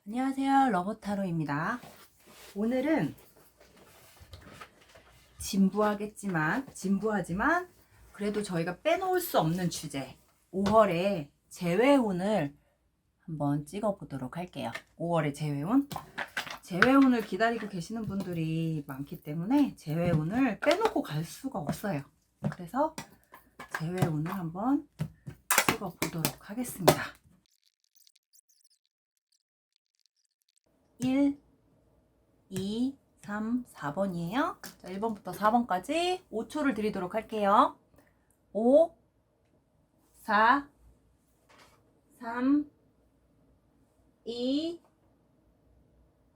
안녕하세요, 러브타로입니다. 오늘은 진부하지만 그래도 저희가 빼놓을 수 없는 주제 5월에 재회운을 한번 찍어보도록 할게요. 5월에 재회운을 기다리고 계시는 분들이 많기 때문에 재회운을 빼놓고 갈 수가 없어요. 그래서 재회운을 한번 찍어보도록 하겠습니다. 1, 2, 3, 4번이에요. 자, 1번부터 4번까지 5초를 드리도록 할게요. 5, 4, 3, 2,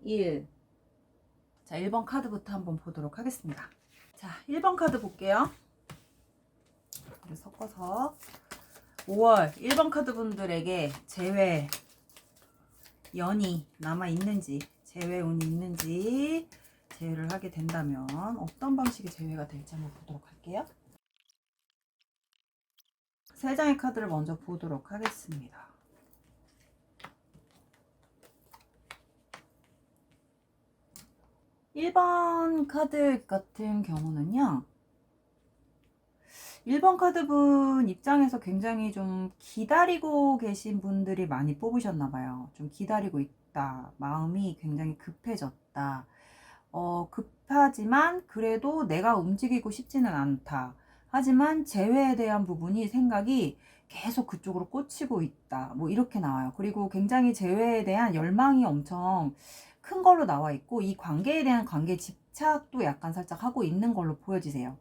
1. 자, 1번 카드부터 한번 보도록 하겠습니다. 자, 1번 카드 볼게요. 섞어서 5월 1번 카드 분들에게 재회 연이 남아있는지, 재회운이 있는지, 재회를 하게 된다면 어떤 방식의 재회가 될지 한번 보도록 할게요. 세 장의 카드를 먼저 보도록 하겠습니다. (1번) 카드 같은 경우는요, 1번 카드분 입장에서 굉장히 좀 기다리고 계신 분들이 많이 뽑으셨나봐요. 좀 기다리고 있다. 마음이 굉장히 급해졌다. 급하지만 그래도 내가 움직이고 싶지는 않다. 하지만 재회에 대한 부분이 생각이 계속 그쪽으로 꽂히고 있다. 뭐 이렇게 나와요. 그리고 굉장히 재회에 대한 열망이 엄청 큰 걸로 나와 있고, 이 관계에 대한 관계 집착도 약간 살짝 하고 있는 걸로 보여지세요.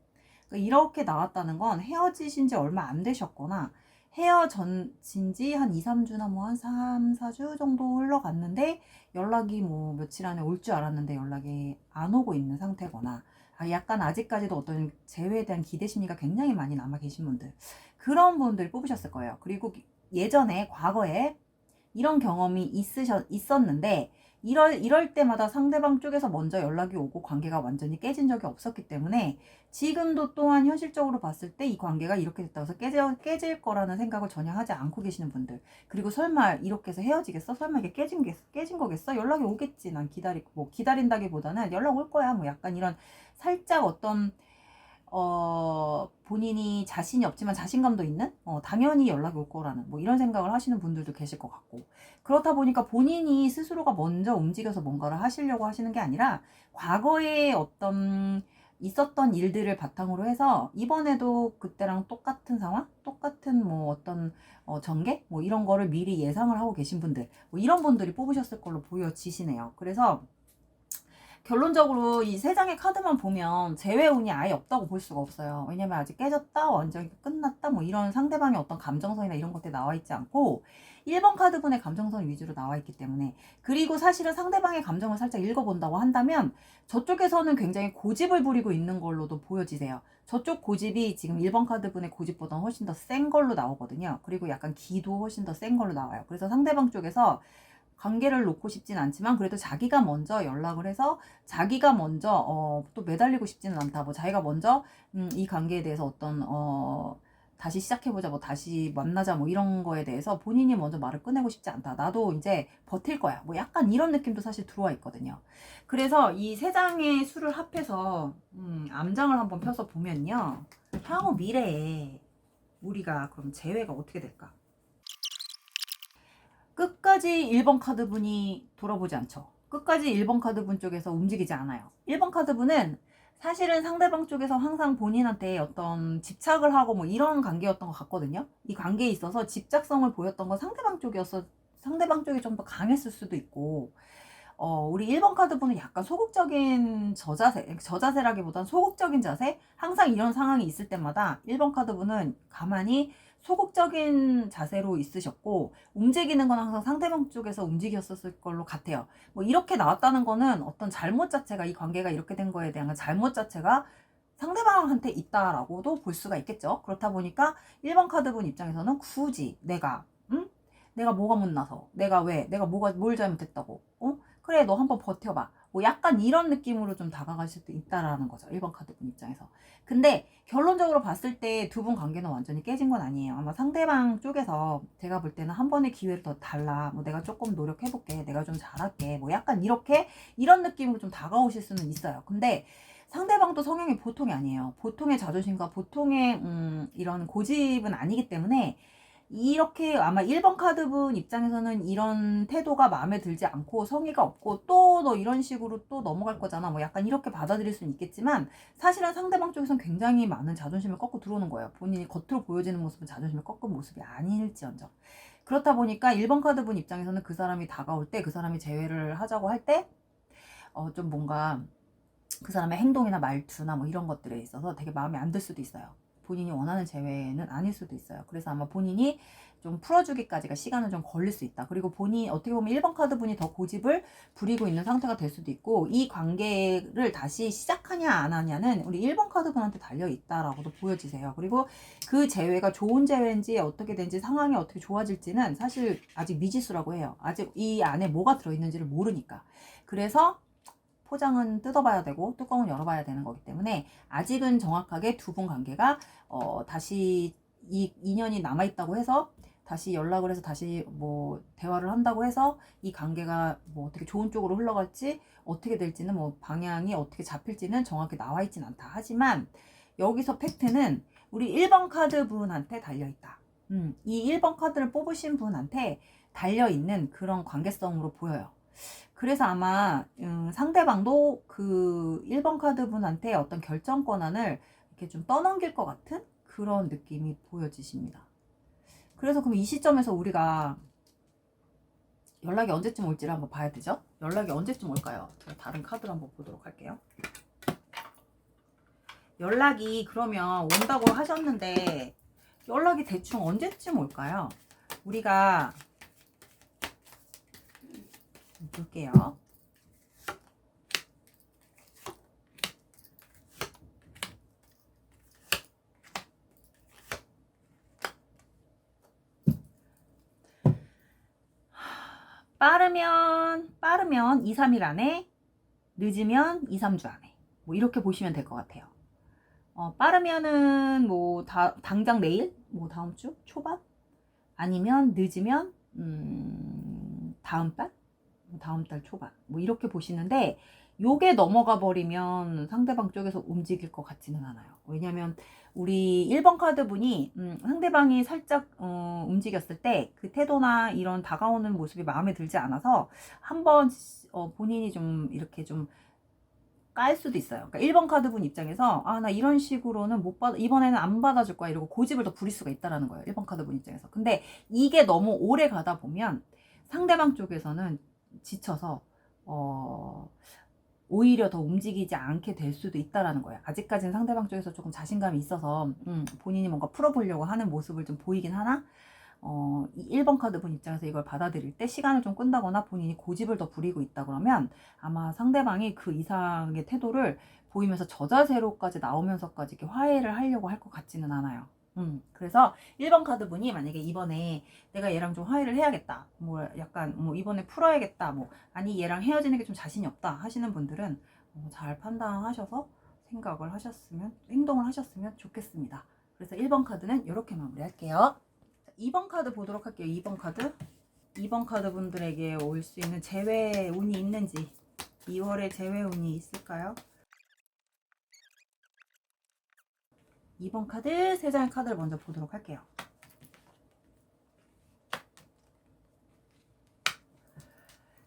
이렇게 나왔다는 건 헤어지신 지 얼마 안 되셨거나 헤어진 지 한 2, 3주나 뭐 한 3, 4주 정도 흘러갔는데 연락이 뭐 며칠 안에 올 줄 알았는데 연락이 안 오고 있는 상태거나, 약간 아직까지도 어떤 재회에 대한 기대 심리가 굉장히 많이 남아 계신 분들, 그런 분들 뽑으셨을 거예요. 그리고 예전에 과거에 이런 경험이 있었는데 이럴 때마다 상대방 쪽에서 먼저 연락이 오고 관계가 완전히 깨진 적이 없었기 때문에 지금도 또한 현실적으로 봤을 때 이 관계가 이렇게 됐다고 해서 깨질 거라는 생각을 전혀 하지 않고 계시는 분들, 그리고 설마 이렇게 해서 헤어지겠어? 설마 이게 깨진 거겠어? 연락이 오겠지. 난 기다린다기보다는 연락 올 거야. 뭐 약간 이런 살짝 어떤 본인이 자신이 없지만 자신감도 있는, 당연히 연락이 올 거라는 뭐 이런 생각을 하시는 분들도 계실 것 같고, 그렇다 보니까 본인이 스스로가 먼저 움직여서 뭔가를 하시려고 하시는 게 아니라 과거에 어떤 있었던 일들을 바탕으로 해서 이번에도 그때랑 똑같은 상황, 똑같은 뭐 어떤 전개, 뭐 이런 거를 미리 예상을 하고 계신 분들, 뭐 이런 분들이 뽑으셨을 걸로 보여지시네요. 그래서 결론적으로 이 세 장의 카드만 보면 재회운이 아예 없다고 볼 수가 없어요. 왜냐면 아직 깨졌다, 완전히 끝났다, 뭐 이런 상대방의 어떤 감정선이나 이런 것들이 나와 있지 않고 1번 카드분의 감정선 위주로 나와 있기 때문에, 그리고 사실은 상대방의 감정을 살짝 읽어본다고 한다면 저쪽에서는 굉장히 고집을 부리고 있는 걸로도 보여지세요. 저쪽 고집이 지금 1번 카드분의 고집보다는 훨씬 더 센 걸로 나오거든요. 그리고 약간 기도 훨씬 더 센 걸로 나와요. 그래서 상대방 쪽에서 관계를 놓고 싶진 않지만 그래도 자기가 먼저 연락을 해서 자기가 먼저 또 매달리고 싶지는 않다. 뭐 자기가 먼저 이 관계에 대해서 어떤 다시 시작해보자, 뭐 다시 만나자, 뭐 이런 거에 대해서 본인이 먼저 말을 꺼내고 싶지 않다. 나도 이제 버틸 거야. 뭐 약간 이런 느낌도 사실 들어와 있거든요. 그래서 이 세 장의 수를 합해서 암장을 한번 펴서 보면요, 향후 미래에 우리가 그럼 재회가 어떻게 될까? 끝까지 1번 카드분이 돌아보지 않죠. 끝까지 1번 카드분 쪽에서 움직이지 않아요. 1번 카드분은 사실은 상대방 쪽에서 항상 본인한테 어떤 집착을 하고 뭐 이런 관계였던 것 같거든요. 이 관계에 있어서 집착성을 보였던 건 상대방 쪽이 좀 더 강했을 수도 있고, 우리 1번 카드분은 약간 소극적인 저자세라기보단 소극적인 자세? 항상 이런 상황이 있을 때마다 1번 카드분은 가만히 소극적인 자세로 있으셨고, 움직이는 건 항상 상대방 쪽에서 움직였었을 걸로 같아요. 뭐 이렇게 나왔다는 거는 어떤 잘못 자체가, 이 관계가 이렇게 된 거에 대한 잘못 자체가 상대방한테 있다라고도 볼 수가 있겠죠. 그렇다 보니까 1번 카드분 입장에서는 굳이 내가 뭐가 못나서, 내가 뭘 잘못했다고, 그래 너 한번 버텨봐, 뭐 약간 이런 느낌으로 좀 다가가실 수 있다라는 거죠. 1번 카드분 입장에서. 근데 결론적으로 봤을 때 두 분 관계는 완전히 깨진 건 아니에요. 아마 상대방 쪽에서 제가 볼 때는 한 번의 기회를 더 달라. 뭐 내가 조금 노력해볼게. 내가 좀 잘할게. 뭐 약간 이렇게 이런 느낌으로 좀 다가오실 수는 있어요. 근데 상대방도 성향이 보통이 아니에요. 보통의 자존심과 보통의 이런 고집은 아니기 때문에 이렇게 아마 1번 카드분 입장에서는 이런 태도가 마음에 들지 않고 성의가 없고 또 너 이런 식으로 또 넘어갈 거잖아 뭐 약간 이렇게 받아들일 수는 있겠지만 사실은 상대방 쪽에서는 굉장히 많은 자존심을 꺾고 들어오는 거예요. 본인이 겉으로 보여지는 모습은 자존심을 꺾은 모습이 아닐지언정. 그렇다 보니까 1번 카드분 입장에서는 그 사람이 다가올 때 그 사람이 재회를 하자고 할 때 좀 뭔가 그 사람의 행동이나 말투나 뭐 이런 것들에 있어서 되게 마음에 안 들 수도 있어요. 본인이 원하는 재회는 아닐 수도 있어요. 그래서 아마 본인이 좀 풀어주기까지가 시간은 좀 걸릴 수 있다. 그리고 본인이 어떻게 보면 1번 카드 분이 더 고집을 부리고 있는 상태가 될 수도 있고 이 관계를 다시 시작하냐 안 하냐는 우리 1번 카드 분한테 달려 있다라고도 보여지세요. 그리고 그 재회가 좋은 재회인지 어떻게 된지 상황이 어떻게 좋아질지는 사실 아직 미지수라고 해요. 아직 이 안에 뭐가 들어있는지를 모르니까. 그래서 포장은 뜯어봐야 되고 뚜껑은 열어봐야 되는 거기 때문에 아직은 정확하게 두 분 관계가 다시 이 인연이 남아있다고 해서 다시 연락을 해서 다시 뭐 대화를 한다고 해서 이 관계가 뭐 어떻게 좋은 쪽으로 흘러갈지 어떻게 될지는 뭐 방향이 어떻게 잡힐지는 정확히 나와 있진 않다. 하지만 여기서 팩트는 우리 1번 카드 분한테 달려있다. 이 1번 카드를 뽑으신 분한테 달려있는 그런 관계성으로 보여요. 그래서 아마 상대방도 그 1번 카드 분한테 어떤 결정 권한을 이렇게 좀 떠넘길 것 같은 그런 느낌이 보여지십니다. 그래서 그럼 이 시점에서 우리가 연락이 언제쯤 올지를 한번 봐야 되죠? 연락이 언제쯤 올까요? 제가 다른 카드를 한번 보도록 할게요. 연락이 그러면 온다고 하셨는데 연락이 대충 언제쯤 올까요? 우리가 볼게요. 빠르면 2, 3일 안에, 늦으면 2, 3주 안에. 뭐 이렇게 보시면 될 것 같아요. 빠르면은 뭐 당장 내일, 뭐 다음 주 초반, 아니면 늦으면 다음 달 초반, 뭐 이렇게 보시는데 요게 넘어가 버리면 상대방 쪽에서 움직일 것 같지는 않아요. 왜냐면 우리 1번 카드 분이 상대방이 살짝 움직였을 때 그 태도나 이런 다가오는 모습이 마음에 들지 않아서 한번 본인이 좀 이렇게 좀 깔 수도 있어요. 그러니까 1번 카드 분 입장에서 나 이런 식으로는 못 받아, 이번에는 안 받아줄 거야 이러고 고집을 더 부릴 수가 있다라는 거예요. 1번 카드 분 입장에서. 근데 이게 너무 오래 가다 보면 상대방 쪽에서는 지쳐서 오히려 더 움직이지 않게 될 수도 있다라는 거예요. 아직까지는 상대방 쪽에서 조금 자신감이 있어서 본인이 뭔가 풀어보려고 하는 모습을 좀 보이긴 하나 1번 카드 분 입장에서 이걸 받아들일 때 시간을 좀 끈다거나 본인이 고집을 더 부리고 있다 그러면 아마 상대방이 그 이상의 태도를 보이면서 저자세로까지 나오면서까지 이렇게 화해를 하려고 할 것 같지는 않아요. 그래서 1번 카드 분이 만약에 이번에 내가 얘랑 좀 화해를 해야겠다. 뭐 약간 뭐 이번에 풀어야겠다. 뭐 아니 얘랑 헤어지는 게 좀 자신이 없다 하시는 분들은 잘 판단하셔서 생각을 하셨으면 행동을 하셨으면 좋겠습니다. 그래서 1번 카드는 이렇게 마무리할게요. 2번 카드 보도록 할게요. 2번 카드. 2번 카드 분들에게 올 수 있는 재회 운이 있는지 2월에 재회 운이 있을까요? 2번 카드 3장의 카드를 먼저 보도록 할게요.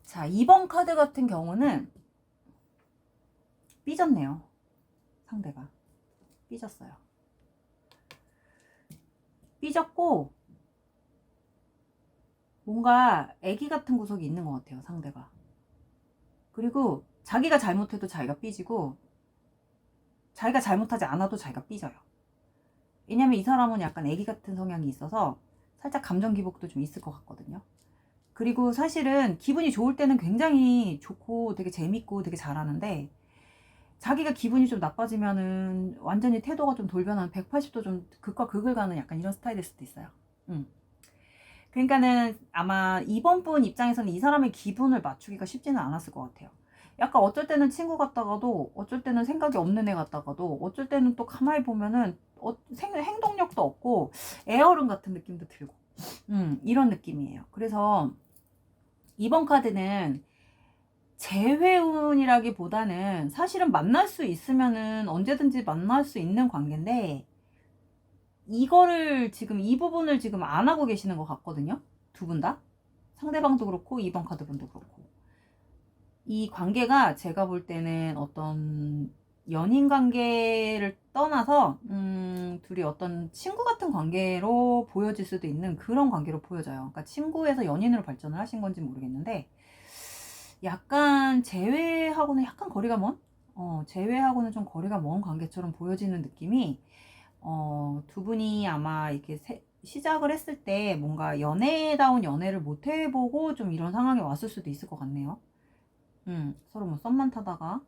자, 2번 카드 같은 경우는 삐졌네요. 상대가 삐졌어요. 삐졌고 뭔가 애기 같은 구석이 있는 것 같아요. 상대가. 그리고 자기가 잘못해도 자기가 삐지고 자기가 잘못하지 않아도 자기가 삐져요. 왜냐면 이 사람은 약간 애기 같은 성향이 있어서 살짝 감정 기복도 좀 있을 것 같거든요. 그리고 사실은 기분이 좋을 때는 굉장히 좋고 되게 재밌고 되게 잘하는데 자기가 기분이 좀 나빠지면은 완전히 태도가 좀 돌변하는 180도 좀 극과 극을 가는 약간 이런 스타일일 수도 있어요. 그러니까는 아마 이번 분 입장에서는 이 사람의 기분을 맞추기가 쉽지는 않았을 것 같아요. 약간 어쩔 때는 친구 같다가도 어쩔 때는 생각이 없는 애 같다가도 어쩔 때는 또 가만히 보면은 행동력도 없고 애어른 같은 느낌도 들고 이런 느낌이에요. 그래서 이번 카드는 재회운이라기보다는 사실은 만날 수 있으면은 언제든지 만날 수 있는 관계인데 이거를 지금 이 부분을 지금 안 하고 계시는 것 같거든요. 두 분 다. 상대방도 그렇고 이번 카드 분도 그렇고. 이 관계가 제가 볼 때는 어떤 연인 관계를 떠나서 둘이 어떤 친구 같은 관계로 보여질 수도 있는 그런 관계로 보여져요. 그러니까 친구에서 연인으로 발전을 하신 건지 모르겠는데 약간 재회하고는 약간 거리가 먼? 재회하고는 좀 거리가 먼 관계처럼 보여지는 느낌이 두 분이 아마 이렇게 시작을 했을 때 뭔가 연애다운 연애를 못 해보고 좀 이런 상황에 왔을 수도 있을 것 같네요. 서로 뭐 썸만 타다가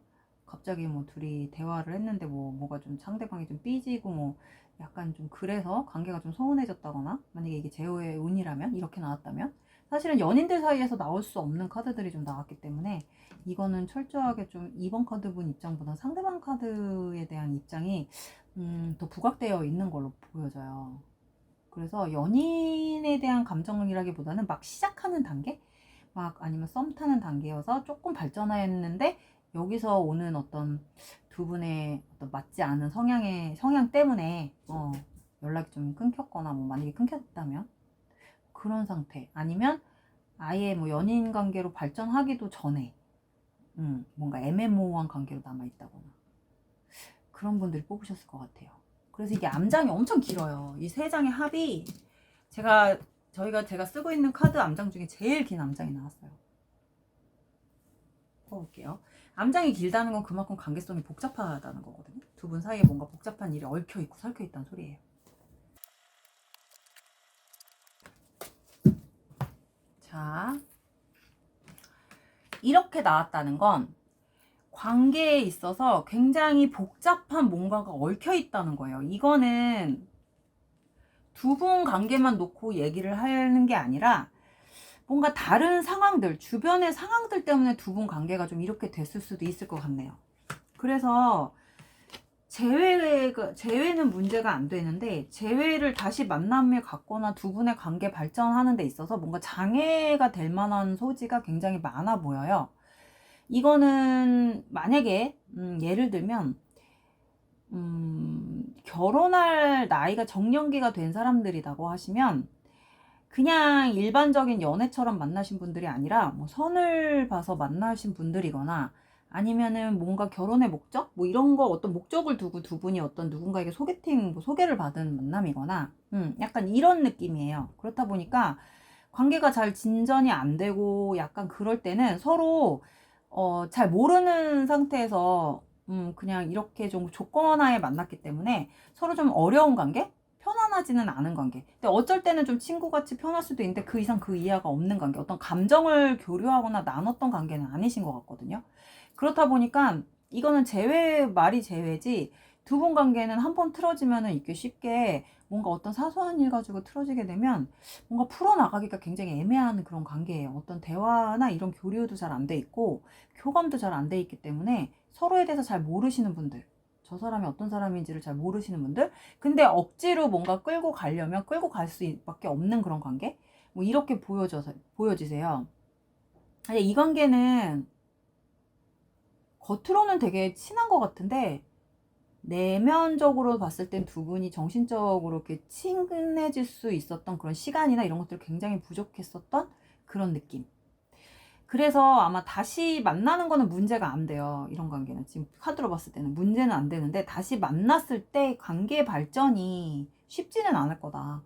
갑자기 뭐 둘이 대화를 했는데 뭐가 좀 상대방이 좀 삐지고 뭐 약간 좀 그래서 관계가 좀 소원해졌다거나 만약에 이게 제호의 운이라면 이렇게 나왔다면 사실은 연인들 사이에서 나올 수 없는 카드들이 좀 나왔기 때문에 이거는 철저하게 좀 2번 카드분 입장보다 상대방 카드에 대한 입장이 더 부각되어 있는 걸로 보여져요. 그래서 연인에 대한 감정이라기보다는 막 시작하는 단계? 막 아니면 썸 타는 단계여서 조금 발전했는데 여기서 오는 어떤 두 분의 어떤 맞지 않은 성향 때문에 연락이 좀 끊겼거나 뭐 만약에 끊겼다면 그런 상태 아니면 아예 뭐 연인 관계로 발전하기도 전에 뭔가 애매모호한 관계로 남아있다거나 그런 분들이 뽑으셨을 것 같아요. 그래서 이게 암장이 엄청 길어요. 이 세 장의 합이 제가 쓰고 있는 카드 암장 중에 제일 긴 암장이 나왔어요. 볼게요. 암장이 길다는 건 그만큼 관계성이 복잡하다는 거거든요. 두 분 사이에 뭔가 복잡한 일이 얽혀있고 설켜있다는 소리예요. 자, 이렇게 나왔다는 건 관계에 있어서 굉장히 복잡한 뭔가가 얽혀있다는 거예요. 이거는 두 분 관계만 놓고 얘기를 하는 게 아니라 뭔가 다른 상황들, 주변의 상황들 때문에 두 분 관계가 좀 이렇게 됐을 수도 있을 것 같네요. 그래서 재회는 문제가 안 되는데 재회를 다시 만남에 갖거나 두 분의 관계 발전하는 데 있어서 뭔가 장애가 될 만한 소지가 굉장히 많아 보여요. 이거는 만약에 예를 들면 결혼할 나이가 정년기가 된 사람들이라고 하시면 그냥 일반적인 연애처럼 만나신 분들이 아니라 뭐 선을 봐서 만나신 분들이거나 아니면은 뭔가 결혼의 목적? 뭐 이런 거 어떤 목적을 두고 두 분이 어떤 누군가에게 소개를 받은 만남이거나 약간 이런 느낌이에요. 그렇다 보니까 관계가 잘 진전이 안 되고 약간 그럴 때는 서로 잘 모르는 상태에서 그냥 이렇게 좀 조건하에 만났기 때문에 서로 좀 어려운 관계? 편안하지는 않은 관계. 근데 어쩔 때는 좀 친구같이 편할 수도 있는데 그 이상 그 이하가 없는 관계. 어떤 감정을 교류하거나 나눴던 관계는 아니신 것 같거든요. 그렇다 보니까 이거는 말이 제외지 두 분 관계는 한 번 틀어지면은 이게 쉽게 뭔가 어떤 사소한 일 가지고 틀어지게 되면 뭔가 풀어나가기가 굉장히 애매한 그런 관계예요. 어떤 대화나 이런 교류도 잘 안 돼 있고 교감도 잘 안 돼 있기 때문에 서로에 대해서 잘 모르시는 분들 저 사람이 어떤 사람인지를 잘 모르시는 분들 근데 억지로 뭔가 끌고 가려면 끌고 갈 수밖에 없는 그런 관계 뭐 이렇게 보여지세요. 이 관계는 겉으로는 되게 친한 것 같은데 내면적으로 봤을 땐 두 분이 정신적으로 이렇게 친해질 수 있었던 그런 시간이나 이런 것들이 굉장히 부족했었던 그런 느낌. 그래서 아마 다시 만나는 거는 문제가 안 돼요. 이런 관계는 지금 카드로 봤을 때는 문제는 안 되는데 다시 만났을 때 관계 발전이 쉽지는 않을 거다.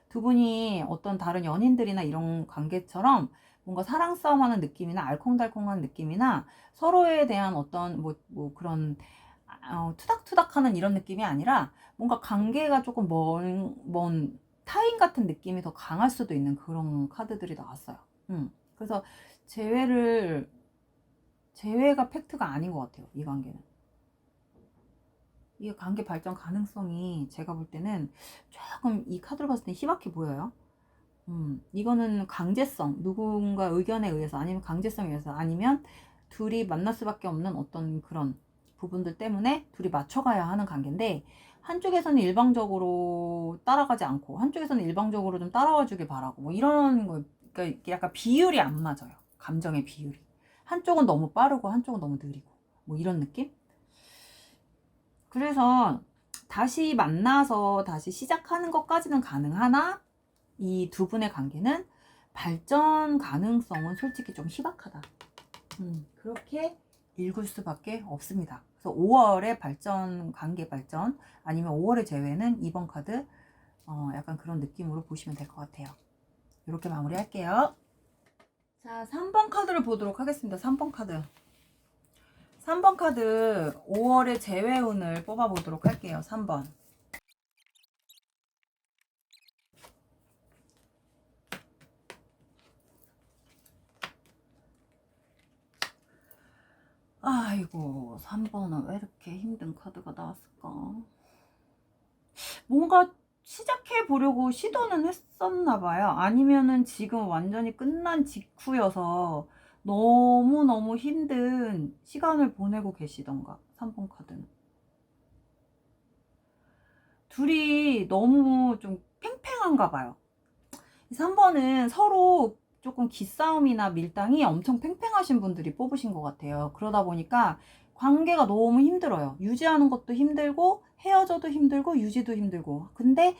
두 분이 어떤 다른 연인들이나 이런 관계처럼 뭔가 사랑 싸움하는 느낌이나 알콩달콩한 느낌이나 서로에 대한 어떤 뭐 그런 투닥투닥하는 이런 느낌이 아니라 뭔가 관계가 조금 먼 타인 같은 느낌이 더 강할 수도 있는 그런 카드들이 나왔어요. 그래서 재회가 팩트가 아닌 것 같아요. 이 관계는. 이 관계 발전 가능성이 제가 볼 때는 조금 이 카드를 봤을 때 희박해 보여요. 이거는 강제성, 누군가 의견에 의해서 아니면 강제성에 의해서 아니면 둘이 만날 수밖에 없는 어떤 그런 부분들 때문에 둘이 맞춰가야 하는 관계인데, 한쪽에서는 일방적으로 따라가지 않고 한쪽에서는 일방적으로 좀 따라와 주길 바라고, 뭐 이런 거. 그러니까 이게 약간 비율이 안 맞아요. 감정의 비율이. 한쪽은 너무 빠르고 한쪽은 너무 느리고, 뭐 이런 느낌? 그래서 다시 만나서 다시 시작하는 것까지는 가능하나, 이 두 분의 관계는 발전 가능성은 솔직히 좀 희박하다. 그렇게 읽을 수밖에 없습니다. 그래서 5월의 발전, 관계 발전, 아니면 5월의 재회는 2번 카드, 약간 그런 느낌으로 보시면 될 것 같아요. 이렇게 마무리할게요. 자, 3번 카드를 보도록 하겠습니다. 3번 카드. 3번 카드 5월의 재회운을 뽑아보도록 할게요. 3번. 아이고, 3번은 왜 이렇게 힘든 카드가 나왔을까? 뭔가 시작해 보려고 시도는 했었나 봐요. 아니면은 지금 완전히 끝난 직후여서 너무너무 힘든 시간을 보내고 계시던가. 3번 카드는. 둘이 너무 좀 팽팽한가 봐요. 3번은 서로 조금 기싸움이나 밀당이 엄청 팽팽하신 분들이 뽑으신 것 같아요. 그러다 보니까 관계가 너무 힘들어요. 유지하는 것도 힘들고 헤어져도 힘들고 유지도 힘들고. 근데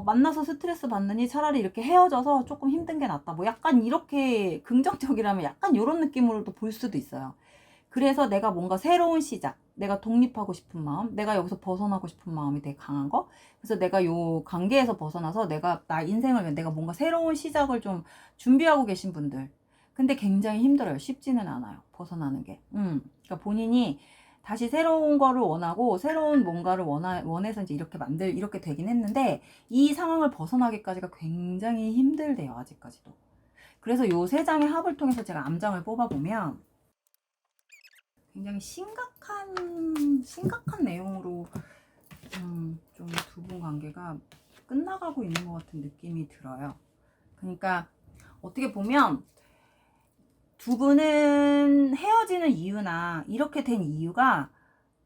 만나서 스트레스 받느니 차라리 이렇게 헤어져서 조금 힘든 게 낫다. 뭐 약간 이렇게 긍정적이라면 약간 이런 느낌으로도 볼 수도 있어요. 그래서 내가 뭔가 새로운 시작, 내가 독립하고 싶은 마음, 내가 여기서 벗어나고 싶은 마음이 되게 강한 거. 그래서 내가 요 관계에서 벗어나서 내가 나 인생을 위해 내가 뭔가 새로운 시작을 좀 준비하고 계신 분들. 근데 굉장히 힘들어요. 쉽지는 않아요. 벗어나는 게. 그러니까 본인이 다시 새로운 거를 원하고 새로운 뭔가를 원해서 이제 이렇게 되긴 했는데, 이 상황을 벗어나기까지가 굉장히 힘들대요. 아직까지도. 그래서 요 세 장의 합을 통해서 제가 암장을 뽑아보면 굉장히 심각한 내용으로 좀 두 분 관계가 끝나가고 있는 것 같은 느낌이 들어요. 그러니까 어떻게 보면 두 분은 헤어지는 이유나 이렇게 된 이유가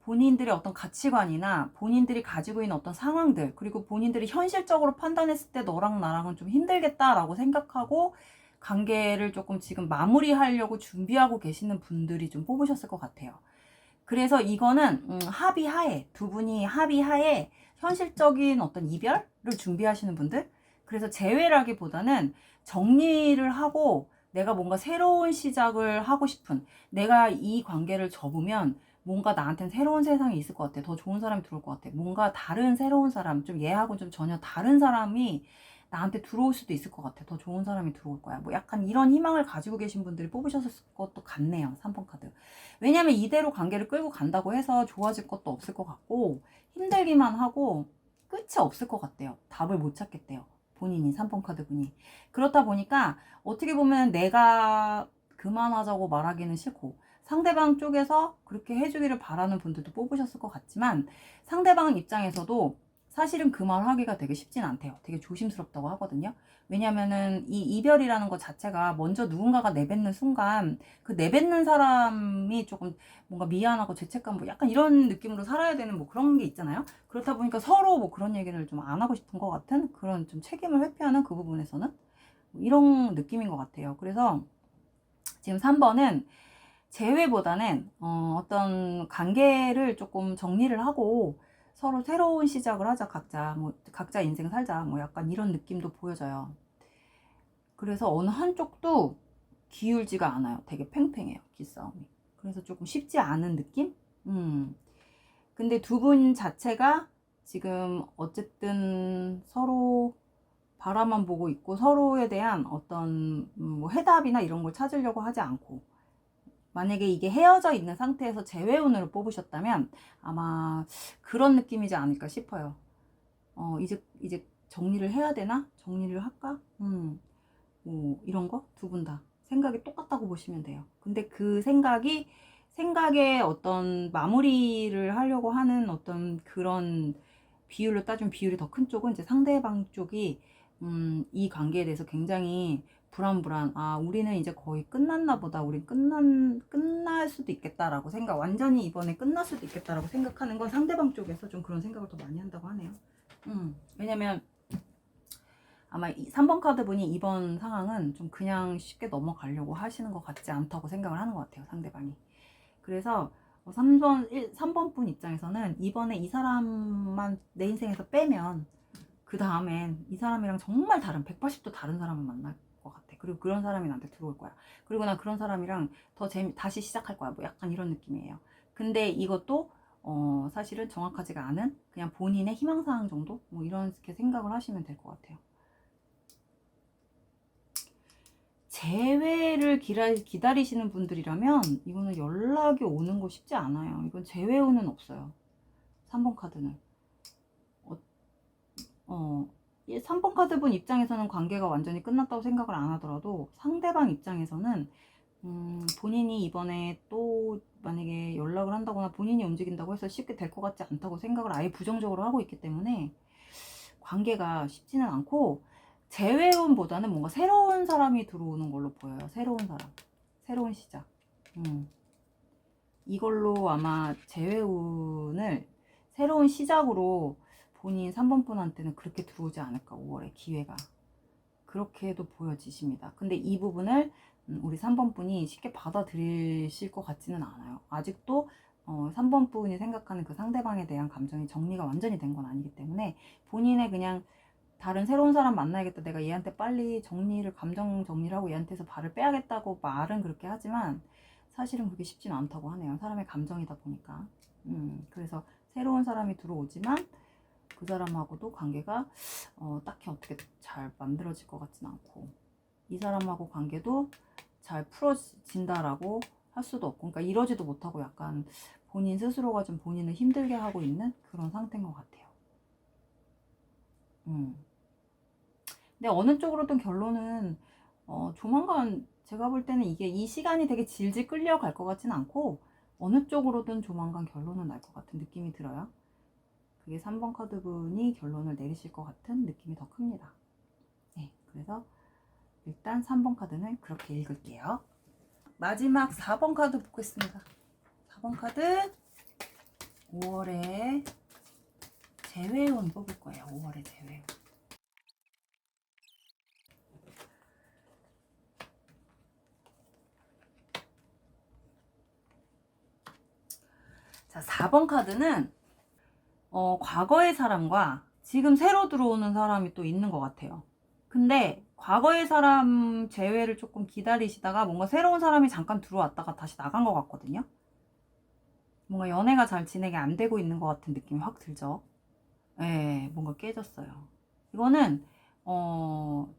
본인들의 어떤 가치관이나 본인들이 가지고 있는 어떤 상황들, 그리고 본인들이 현실적으로 판단했을 때 너랑 나랑은 좀 힘들겠다라고 생각하고 관계를 조금 지금 마무리하려고 준비하고 계시는 분들이 좀 뽑으셨을 것 같아요. 그래서 이거는 합의하에, 두 분이 합의하에 현실적인 어떤 이별을 준비하시는 분들. 그래서 재회라기보다는 정리를 하고 내가 뭔가 새로운 시작을 하고 싶은, 내가 이 관계를 접으면 뭔가 나한테는 새로운 세상이 있을 것 같아. 더 좋은 사람이 들어올 것 같아. 뭔가 다른 새로운 사람, 좀 얘하고 좀 전혀 다른 사람이 나한테 들어올 수도 있을 것 같아. 더 좋은 사람이 들어올 거야. 뭐 약간 이런 희망을 가지고 계신 분들이 뽑으셨을 것도 같네요. 3번 카드. 왜냐면 이대로 관계를 끌고 간다고 해서 좋아질 것도 없을 것 같고, 힘들기만 하고 끝이 없을 것 같대요. 답을 못 찾겠대요. 본인이, 3번 카드 분이. 그렇다 보니까 어떻게 보면 내가 그만하자고 말하기는 싫고, 상대방 쪽에서 그렇게 해주기를 바라는 분들도 뽑으셨을 것 같지만, 상대방 입장에서도 사실은 그 말 하기가 되게 쉽진 않대요. 되게 조심스럽다고 하거든요. 왜냐면은 이 이별이라는 것 자체가 먼저 누군가가 내뱉는 순간 그 내뱉는 사람이 조금 뭔가 미안하고 죄책감, 뭐 약간 이런 느낌으로 살아야 되는 뭐 그런 게 있잖아요. 그렇다 보니까 서로 뭐 그런 얘기를 좀 안 하고 싶은 것 같은 그런 좀 책임을 회피하는 그 부분에서는 뭐 이런 느낌인 것 같아요. 그래서 지금 3번은 재회보다는 어떤 관계를 조금 정리를 하고 서로 새로운 시작을 하자, 각자 뭐 각자 인생 살자, 뭐 약간 이런 느낌도 보여져요. 그래서 어느 한쪽도 기울지가 않아요. 되게 팽팽해요, 기싸움이. 그래서 조금 쉽지 않은 느낌? 근데 두 분 자체가 지금 어쨌든 서로 바라만 보고 있고, 서로에 대한 어떤 뭐 해답이나 이런 걸 찾으려고 하지 않고, 만약에 이게 헤어져 있는 상태에서 재회운으로 뽑으셨다면 아마 그런 느낌이지 않을까 싶어요. 이제 정리를 해야 되나? 정리를 할까? 뭐 이런 거 두 분 다 생각이 똑같다고 보시면 돼요. 근데 그 생각에 어떤 마무리를 하려고 하는 어떤 그런 비율로 따지면 비율이 더 큰 쪽은 이제 상대방 쪽이 이 관계에 대해서 굉장히 불안불안. 아, 우리는 이제 거의 끝났나 보다. 우린 끝날 수도 있겠다라고 생각, 완전히 이번에 끝날 수도 있겠다라고 생각하는 건 상대방 쪽에서 좀 그런 생각을 더 많이 한다고 하네요. 왜냐면 아마 3번 카드 분이 이번 상황은 좀 그냥 쉽게 넘어가려고 하시는 것 같지 않다고 생각을 하는 것 같아요, 상대방이. 그래서 3번 분 입장에서는 이번에 이 사람만 내 인생에서 빼면 그 다음엔 이 사람이랑 정말 다른 180도 다른 사람을 만날 것 같아. 그리고 그런 사람이 나한테 들어올 거야. 그리고 난 그런 사람이랑 다시 시작할 거야. 뭐 약간 이런 느낌이에요. 근데 이것도 사실은 정확하지가 않은 그냥 본인의 희망사항 정도? 뭐 이렇게 생각을 하시면 될 것 같아요. 재회를 기다리시는 분들이라면 이거는 연락이 오는 거 쉽지 않아요. 이건 재회운은 없어요. 3번 카드는. 3번 카드분 입장에서는 관계가 완전히 끝났다고 생각을 안 하더라도 상대방 입장에서는 본인이 이번에 또 만약에 연락을 한다거나 본인이 움직인다고 해서 쉽게 될 것 같지 않다고 생각을 아예 부정적으로 하고 있기 때문에 관계가 쉽지는 않고, 재회운보다는 뭔가 새로운 사람이 들어오는 걸로 보여요. 새로운 사람, 새로운 시작. 이걸로 아마 재회운을 새로운 시작으로 본인 3번 분한테는 그렇게 들어오지 않을까. 5월에 기회가 그렇게도 보여지십니다. 근데 이 부분을 우리 3번 분이 쉽게 받아들이실 것 같지는 않아요. 아직도 3번 분이 생각하는 그 상대방에 대한 감정이 정리가 완전히 된 건 아니기 때문에 본인의 그냥 다른 새로운 사람 만나야겠다, 내가 얘한테 빨리 감정 정리를 하고 얘한테서 발을 빼야겠다고 말은 그렇게 하지만 사실은 그게 쉽진 않다고 하네요. 사람의 감정이다 보니까. 그래서 새로운 사람이 들어오지만 그 사람하고도 관계가 딱히 어떻게 잘 만들어질 것 같진 않고, 이 사람하고 관계도 잘 풀어진다라고 할 수도 없고, 그러니까 이러지도 못하고 약간 본인 스스로가 좀 본인을 힘들게 하고 있는 그런 상태인 것 같아요. 근데 어느 쪽으로든 결론은 조만간, 제가 볼 때는 이게 이 시간이 되게 질질 끌려갈 것 같진 않고 어느 쪽으로든 조만간 결론은 날 것 같은 느낌이 들어요. 그게 3번 카드 분이 결론을 내리실 것 같은 느낌이 더 큽니다. 네, 그래서 일단 3번 카드는 그렇게 읽을게요. 마지막 4번 카드 보겠습니다. 4번 카드 5월에 재회운 뽑을 거예요. 5월에 재회운. 자, 4번 카드는 과거의 사람과 지금 새로 들어오는 사람이 또 있는 것 같아요. 근데 과거의 사람 제외를 조금 기다리시다가 뭔가 새로운 사람이 잠깐 들어왔다가 다시 나간 것 같거든요. 뭔가 연애가 잘 진행이 안 되고 있는 것 같은 느낌이 확 들죠. 네, 뭔가 깨졌어요. 이거는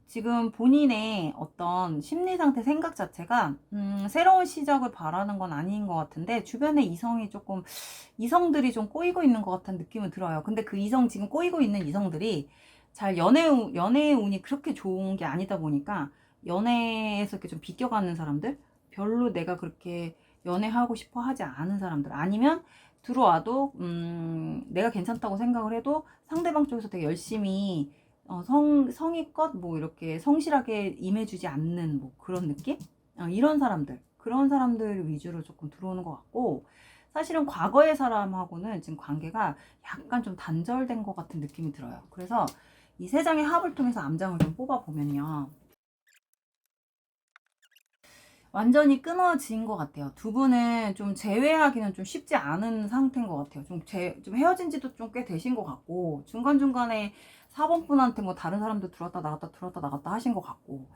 지금 본인의 어떤 심리 상태, 생각 자체가 새로운 시작을 바라는 건 아닌 것 같은데 주변에 이성들이 좀 꼬이고 있는 것 같은 느낌은 들어요. 근데 그 지금 꼬이고 있는 이성들이 잘 연애의 운이 그렇게 좋은 게 아니다 보니까 연애에서 이렇게 좀 비껴가는 사람들, 별로 내가 그렇게 연애하고 싶어 하지 않은 사람들, 아니면 들어와도 내가 괜찮다고 생각을 해도 상대방 쪽에서 되게 열심히 성의껏 뭐 이렇게 성실하게 임해주지 않는 뭐 그런 느낌? 그런 사람들 위주로 조금 들어오는 것 같고, 사실은 과거의 사람하고는 지금 관계가 약간 좀 단절된 것 같은 느낌이 들어요. 그래서 이 세 장의 합을 통해서 암장을 좀 뽑아보면요, 완전히 끊어진 것 같아요. 두 분은 좀 재회하기는 좀 쉽지 않은 상태인 것 같아요. 좀 헤어진 지도 좀 꽤 되신 것 같고, 중간중간에 4번 분한테 뭐 다른 사람도 들어왔다 나갔다 하신 것 같고,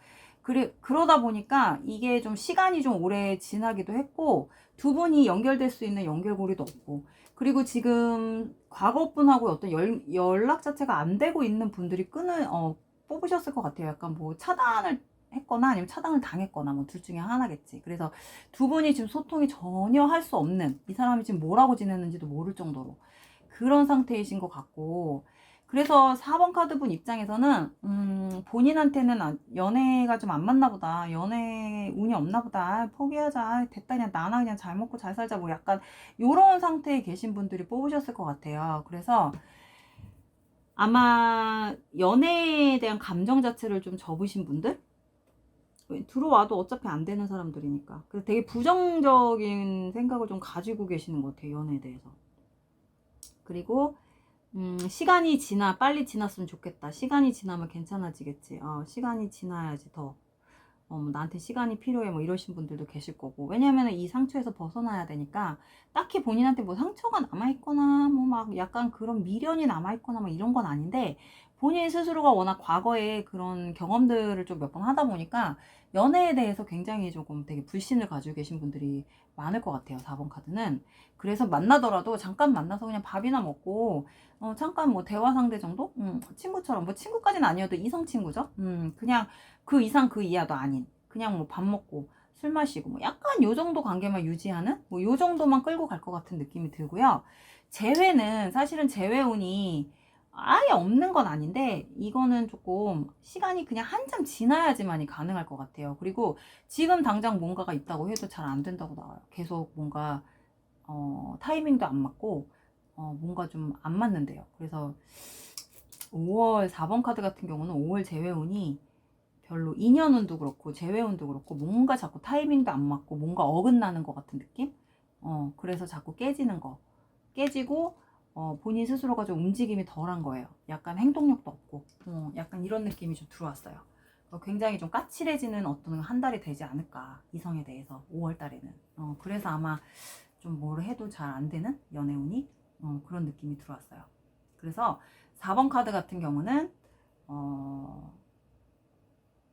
그러다 보니까 이게 좀 시간이 좀 오래 지나기도 했고, 두 분이 연결될 수 있는 연결고리도 없고, 그리고 지금 과거 분하고 어떤 연락 자체가 안 되고 있는 분들이 뽑으셨을 것 같아요. 약간 뭐 차단을 했거나 아니면 차단을 당했거나 뭐 둘 중에 하나겠지. 그래서 두 분이 지금 소통이 전혀 할 수 없는, 이 사람이 지금 뭐라고 지내는지도 모를 정도로 그런 상태이신 것 같고, 그래서 4번 카드분 입장에서는 본인한테는 연애가 좀 안 맞나 보다, 연애 운이 없나 보다, 포기하자, 됐다, 그냥 나나 그냥 잘 먹고 잘 살자, 뭐 약간 요런 상태에 계신 분들이 뽑으셨을 것 같아요. 그래서 아마 연애에 대한 감정 자체를 좀 접으신 분들, 들어와도 어차피 안 되는 사람들이니까. 그래서 되게 부정적인 생각을 좀 가지고 계시는 것 같아요, 연애에 대해서. 그리고 시간이 빨리 지났으면 좋겠다. 시간이 지나면 괜찮아지겠지. 시간이 지나야지 더. 뭐 나한테 시간이 필요해 뭐 이러신 분들도 계실 거고. 왜냐면 이 상처에서 벗어나야 되니까 딱히 본인한테 뭐 상처가 남아있거나 뭐 막 약간 그런 미련이 남아있거나 뭐 이런 건 아닌데, 본인 스스로가 워낙 과거에 그런 경험들을 좀 몇 번 하다 보니까 연애에 대해서 굉장히 조금 되게 불신을 가지고 계신 분들이 많을 것 같아요, 4번 카드는. 그래서 만나더라도 잠깐 만나서 그냥 밥이나 먹고 잠깐 뭐 대화 상대 정도? 친구처럼, 뭐 친구까지는 아니어도 이성 친구죠. 그냥 그 이상 그 이하도 아닌, 그냥 뭐 밥 먹고 술 마시고 뭐 약간 요 정도 관계만 유지하는 뭐 요 정도만 끌고 갈 것 같은 느낌이 들고요. 재회는 사실은 재회운이 아예 없는 건 아닌데, 이거는 조금 시간이 그냥 한참 지나야지만이 가능할 것 같아요. 그리고 지금 당장 뭔가가 있다고 해도 잘 안 된다고 나와요. 계속 뭔가 타이밍도 안 맞고 뭔가 좀 안 맞는데요. 그래서 5월 4번 카드 같은 경우는 5월 재회운이 별로, 인연운도 그렇고 재회운도 그렇고 뭔가 자꾸 타이밍도 안 맞고 뭔가 어긋나는 것 같은 느낌? 그래서 자꾸 깨지고 본인 스스로가 좀 움직임이 덜한 거예요. 약간 행동력도 없고 약간 이런 느낌이 좀 들어왔어요. 굉장히 좀 까칠해지는 어떤 한 달이 되지 않을까, 이성에 대해서 5월 달에는. 그래서 아마 좀 뭘 해도 잘 안 되는 연애운이 그런 느낌이 들어왔어요. 그래서 4번 카드 같은 경우는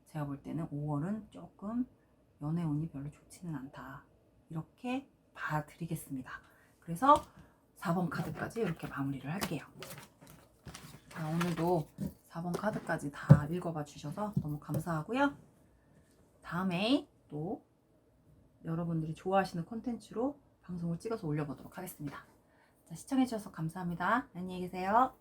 제가 볼 때는 5월은 조금 연애운이 별로 좋지는 않다, 이렇게 봐드리겠습니다. 그래서 4번 카드까지 이렇게 마무리를 할게요. 자, 오늘도 4번 카드까지 다 읽어봐 주셔서 너무 감사하고요. 다음에 또 여러분들이 좋아하시는 콘텐츠로 방송을 찍어서 올려보도록 하겠습니다. 자, 시청해주셔서 감사합니다. 안녕히 계세요.